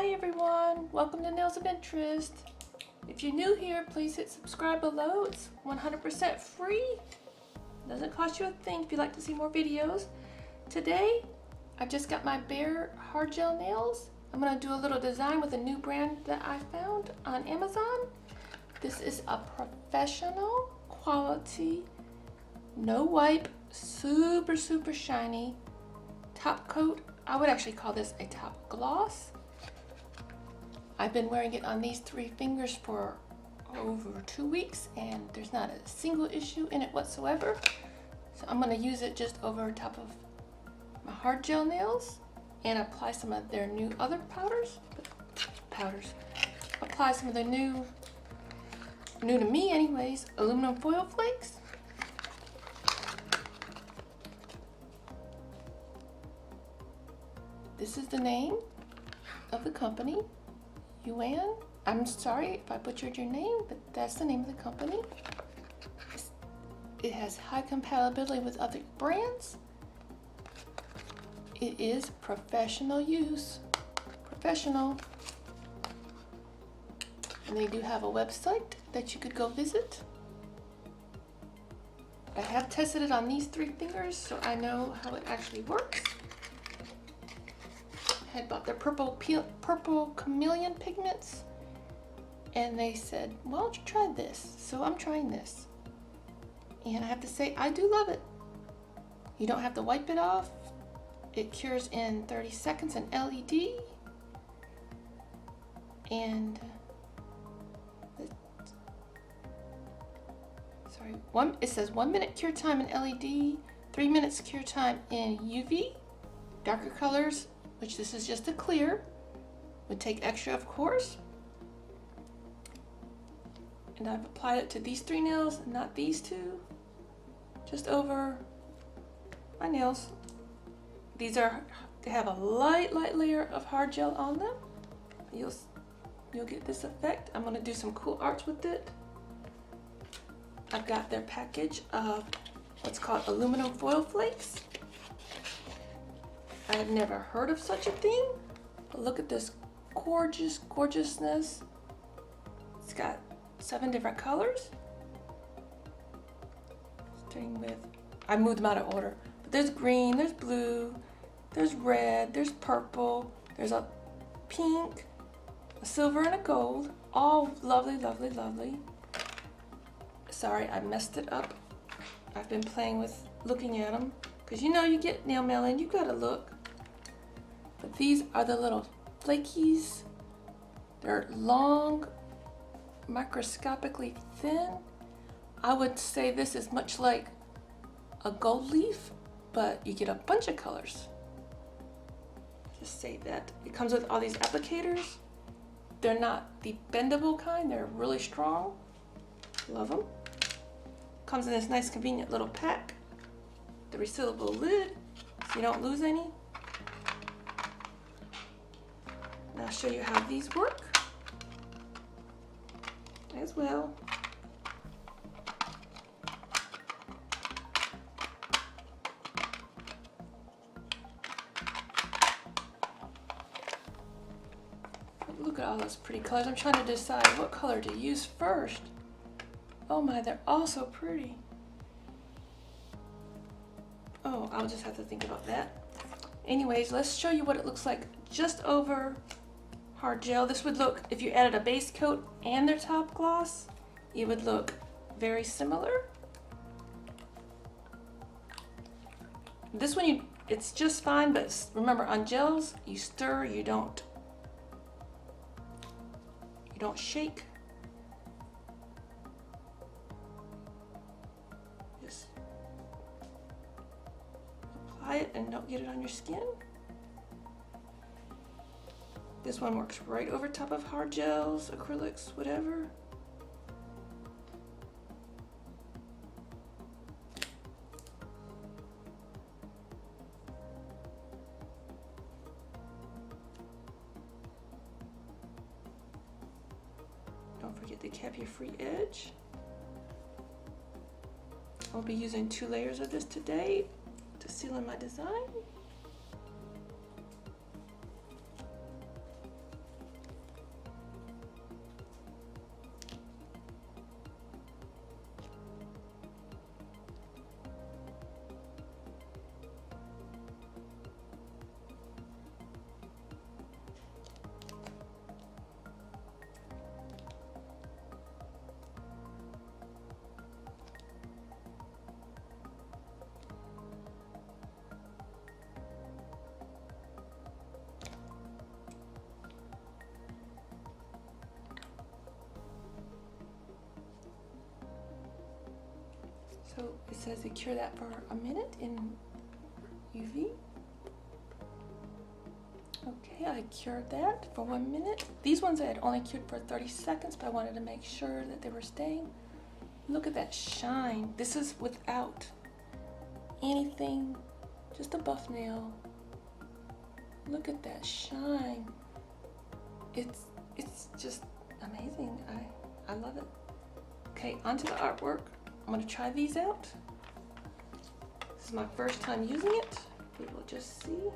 Hi everyone, welcome to Nails of Interest. If you're new here, please hit subscribe below. It's 100% free. Doesn't cost you a thing if you'd like to see more videos. Today, I've just got my bare hard gel nails. I'm going to do a little design with a new brand that I found on Amazon. This is a professional quality, no wipe, super shiny top coat. I would actually call this a top gloss. I've been wearing it on these 3 fingers for over 2 weeks and there's not a single issue in it whatsoever. So I'm going to use it just over top of my hard gel nails and apply some of their new other powders. Apply some of the new to me anyways, aluminum foil flakes. This is the name of the company, Yuxuan. I'm sorry if I butchered your name, but that's the name of the company. It has high compatibility with other brands. It is professional use, professional. And they do have a website that you could go visit. I have tested it on these 3 fingers, so I know how it actually works. I had bought their purple chameleon pigments, and they said, why don't you try this? So I'm trying this. And I have to say, I do love it. You don't have to wipe it off. It cures in 30 seconds in LED. And it says 1 minute cure time in LED, 3 minutes cure time in UV. Darker colors, which this is just a clear, would take extra, of course. And I've applied it to these 3 nails, not these 2, just over my nails. They have a light layer of hard gel on them. You'll get this effect. I'm gonna do some cool arts with it. I've got their package of what's called aluminum foil flakes. I have never heard of such a thing, but look at this gorgeousness. It's got 7 different colors. Starting with, I moved them out of order, but there's green, there's blue, there's red, there's purple, there's a pink, a silver, and a gold. All lovely. Sorry, I messed it up. I've been playing with looking at them, because you know you get nail mail in, you gotta look. But these are the little flakies. They're long, microscopically thin. I would say this is much like a gold leaf, but you get a bunch of colors. Just say that. It comes with all these applicators. They're not the bendable kind, they're really strong. Love them. Comes in this nice convenient little pack. The resealable lid, so you don't lose any. And I'll show you how these work as well. Look at all those pretty colors. I'm trying to decide what color to use first. Oh my, they're all so pretty. Oh, I'll just have to think about that. Anyways, let's show you what it looks like just over hard gel. This would look, if you added a base coat and their top gloss, it would look very similar. This one, it's just fine, but remember on gels, you stir, you don't shake. Just apply it and don't get it on your skin. This one works right over top of hard gels, acrylics, whatever. Don't forget to cap your free edge. I'll be using 2 layers of this today to seal in my design. says they cure that for a minute in UV. Okay, I cured that for 1 minute. These ones I had only cured for 30 seconds, but I wanted to make sure that they were staying. Look at that shine. This is without anything, just a buff nail. Look at that shine. It's just amazing. I love it. Okay, onto the artwork. I'm gonna try these out. This is my first time using it. We will just see.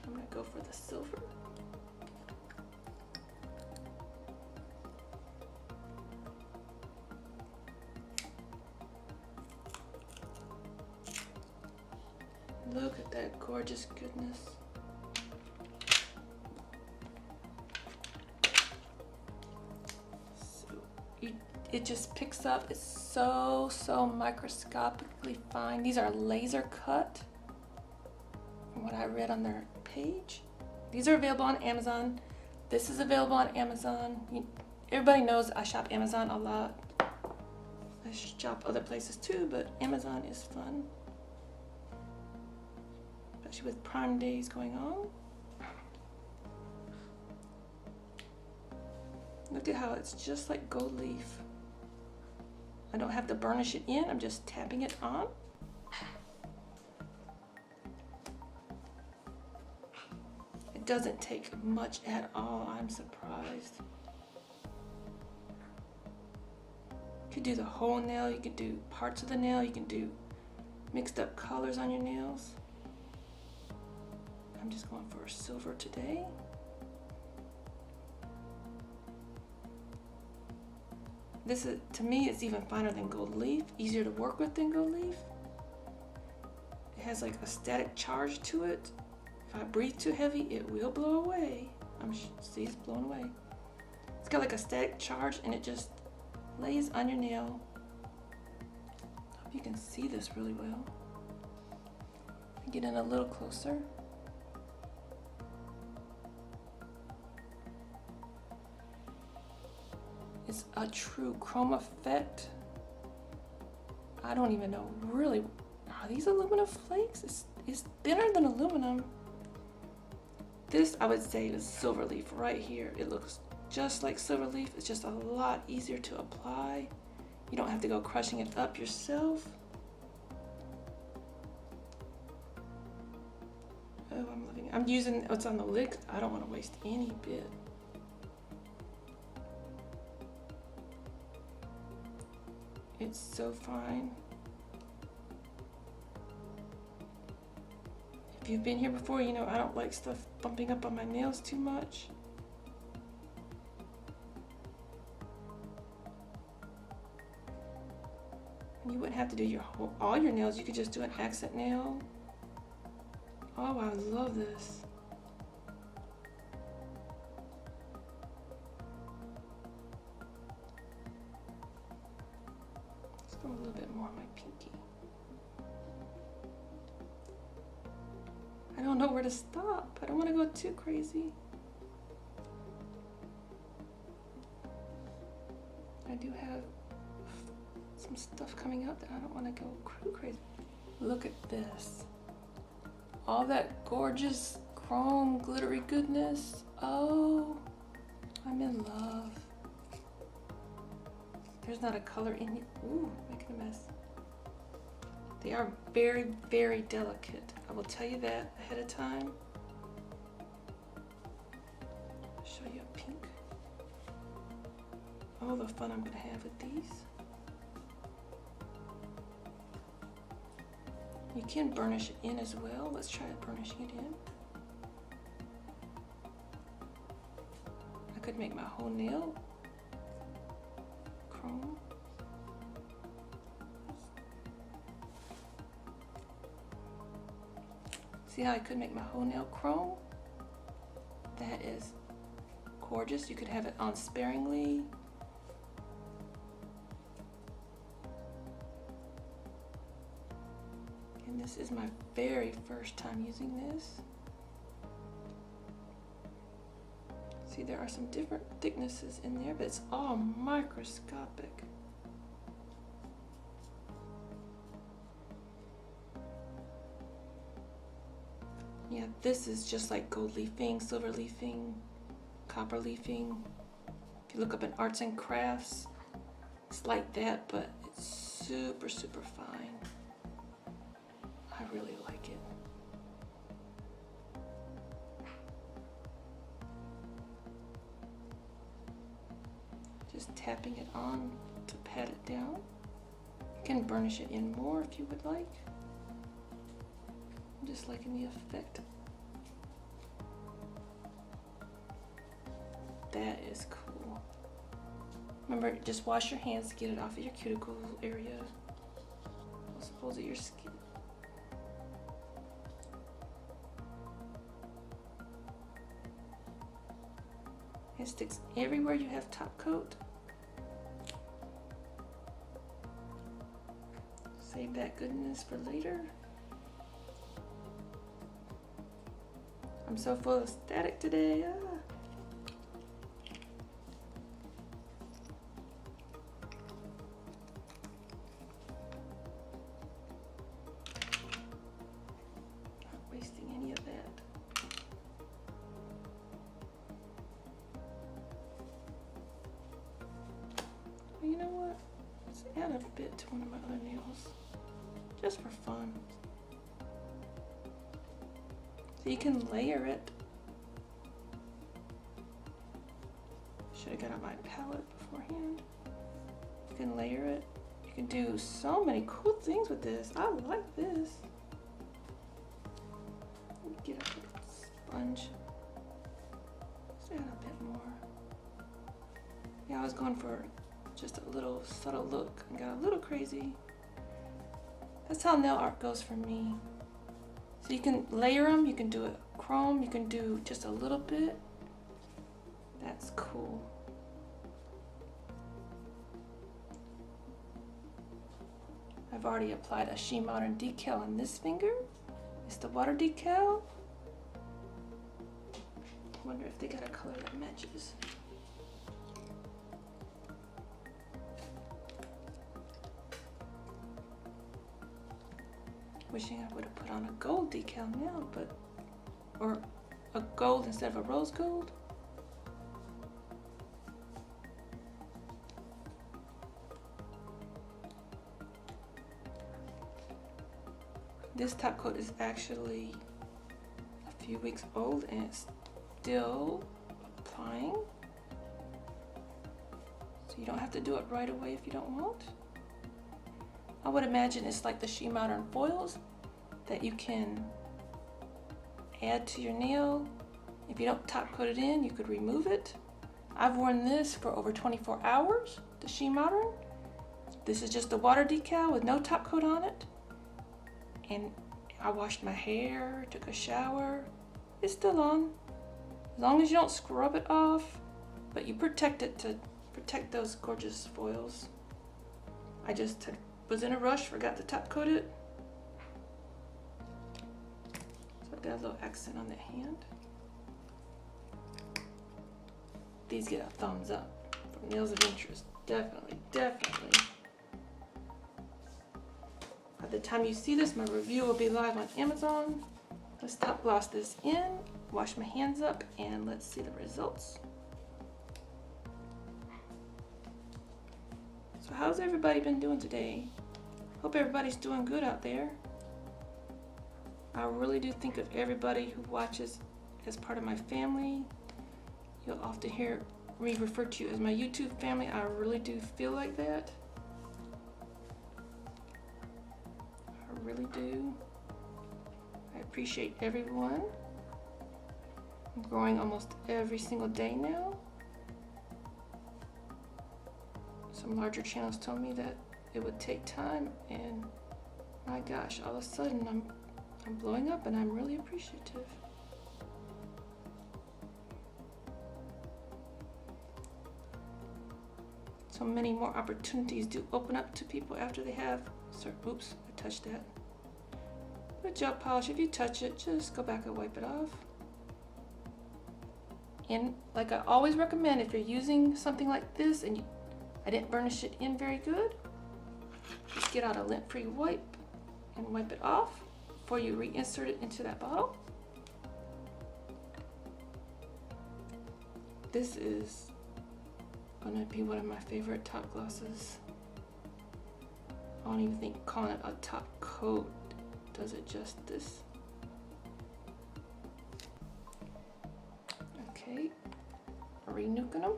I'm gonna go for the silver. Look at that gorgeous goodness. It just picks up. It's so microscopically fine. These are laser cut from what I read on their page. These are available on Amazon. This is available on Amazon. Everybody knows I shop Amazon a lot. I shop other places too, but Amazon is fun, especially with Prime Days going on. Look at how it's just like gold leaf. I don't have to burnish it in, I'm just tapping it on. It doesn't take much at all, I'm surprised. You could do the whole nail, you could do parts of the nail, you can do mixed up colors on your nails. I'm just going for silver today. This is, to me, it's even finer than gold leaf, easier to work with than gold leaf. It has like a static charge to it. If I breathe too heavy, it will blow away. See, it's blown away. It's got like a static charge and it just lays on your nail. Hope you can see this really well. Get in a little closer. It's a true chrome effect. I don't even know, really, are these aluminum flakes? It's thinner than aluminum. This, I would say, is silver leaf right here. It looks just like silver leaf. It's just a lot easier to apply. You don't have to go crushing it up yourself. Oh, I'm loving it. I'm using what's on the lid. I don't want to waste any bit. It's so fine. If you've been here before, you know I don't like stuff bumping up on my nails too much. And you wouldn't have to do all your nails. You could just do an accent nail. Oh, I love this. A little bit more on my pinky. I don't know where to stop. I don't want to go too crazy. I do have some stuff coming up that I don't want to go too crazy. Look at this. All that gorgeous chrome glittery goodness. Oh, I'm in love. There's not a color in it. Ooh, making a mess. They are very delicate. I will tell you that ahead of time. I'll show you a pink. All the fun I'm gonna have with these. You can burnish it in as well. Let's try burnishing it in. I could make my whole nail chrome. See how I could make my whole nail chrome? That is gorgeous. You could have it on sparingly. And this is my very first time using this. See, there are some different thicknesses in there, but it's all microscopic. Yeah, this is just like gold leafing, silver leafing, copper leafing. If you look up in arts and crafts, it's like that, but it's super, super fine. I really like it. Just tapping it on to pat it down. You can burnish it in more if you would like. I'm just liking the effect. That is cool. Remember, just wash your hands to get it off of your cuticle area. I suppose of your skin. It sticks everywhere you have top coat. Save that goodness for later. I'm so full of static today. Not wasting any of that. Well, you know what? Let's add a bit to one of my other nails, just for fun. So you can layer it. Should have got out my palette beforehand. You can layer it. You can do so many cool things with this. I like this. Let me get a sponge. Let's add a bit more. Yeah, I was going for just a little subtle look and got a little crazy. That's how nail art goes for me. So you can layer them, you can do it chrome, you can do just a little bit. That's cool. I've already applied a SheModern decal on this finger. It's the water decal. I wonder if they got a color that matches. Wishing I would have put on a gold decal now, but, or a gold instead of a rose gold. This top coat is actually a few weeks old and it's still applying. So you don't have to do it right away if you don't want. I would imagine it's like the SheModern foils that you can add to your nail. If you don't top coat it in, you could remove it. I've worn this for over 24 hours, the SheModern. This is just the water decal with no top coat on it. And I washed my hair, took a shower. It's still on. As long as you don't scrub it off, but you protect it to protect those gorgeous foils. I just was in a rush, forgot to top coat it. So I've got a little accent on that hand. These get a thumbs up from Nails of Interest. Definitely, definitely. By the time you see this, my review will be live on Amazon. Let's top gloss this in, wash my hands up, and let's see the results. So how's everybody been doing today? Hope everybody's doing good out there. I really do think of everybody who watches as part of my family. You'll often hear me refer to you as my YouTube family. I really do feel like that. I really do. I appreciate everyone. I'm growing almost every single day now. Some larger channels told me that it would take time, and my gosh, all of a sudden I'm blowing up and I'm really appreciative. So many more opportunities do open up to people after they have, oops, I touched that. But gel polish, if you touch it, just go back and wipe it off. And like I always recommend, if you're using something like this and I didn't burnish it in very good, just get out a lint-free wipe and wipe it off before you reinsert it into that bottle. This is gonna be one of my favorite top glosses. I don't even think calling it a top coat does it justice. Okay, re-nuking them.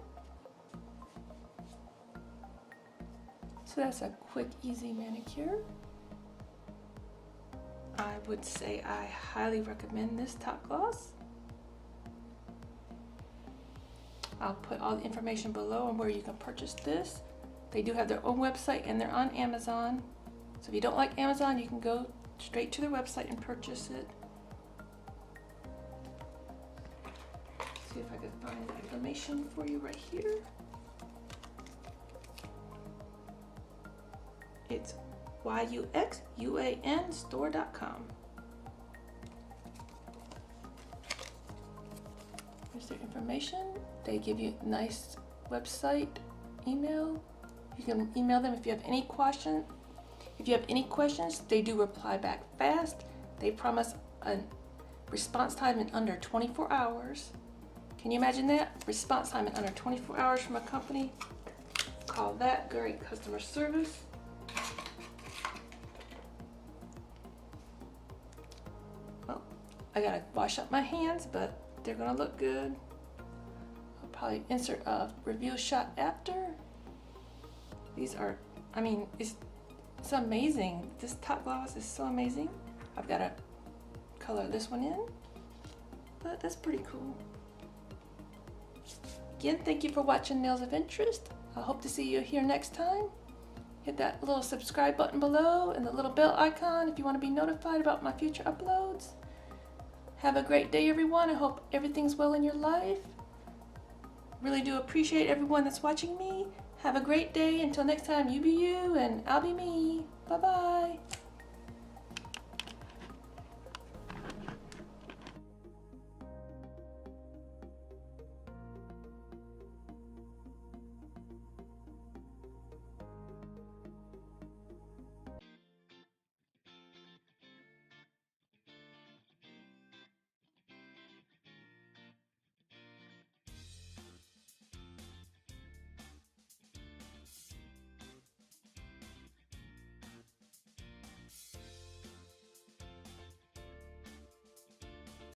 So that's a quick, easy manicure. I would say I highly recommend this top gloss. I'll put all the information below on where you can purchase this. They do have their own website and they're on Amazon. So if you don't like Amazon, you can go straight to their website and purchase it. See if I can find the information for you right here. It's yuxuanstore.com. Here's their information. They give you a nice website, email. You can email them if you have any questions. If you have any questions, they do reply back fast. They promise a response time in under 24 hours. Can you imagine that? Response time in under 24 hours from a company. Call that great customer service. Well, I gotta wash up my hands, but they're gonna look good. I'll probably insert a review shot after. These are, I mean, it's amazing. This top gloss is so amazing. I've got to color this one in, but that's pretty cool. Again, thank you for watching Nails of Interest. I hope to see you here next time. Hit that little subscribe button below and the little bell icon if you want to be notified about my future uploads. Have a great day, everyone. I hope everything's well in your life. Really do appreciate everyone that's watching me. Have a great day. Until next time, you be you and I'll be me. Bye-bye.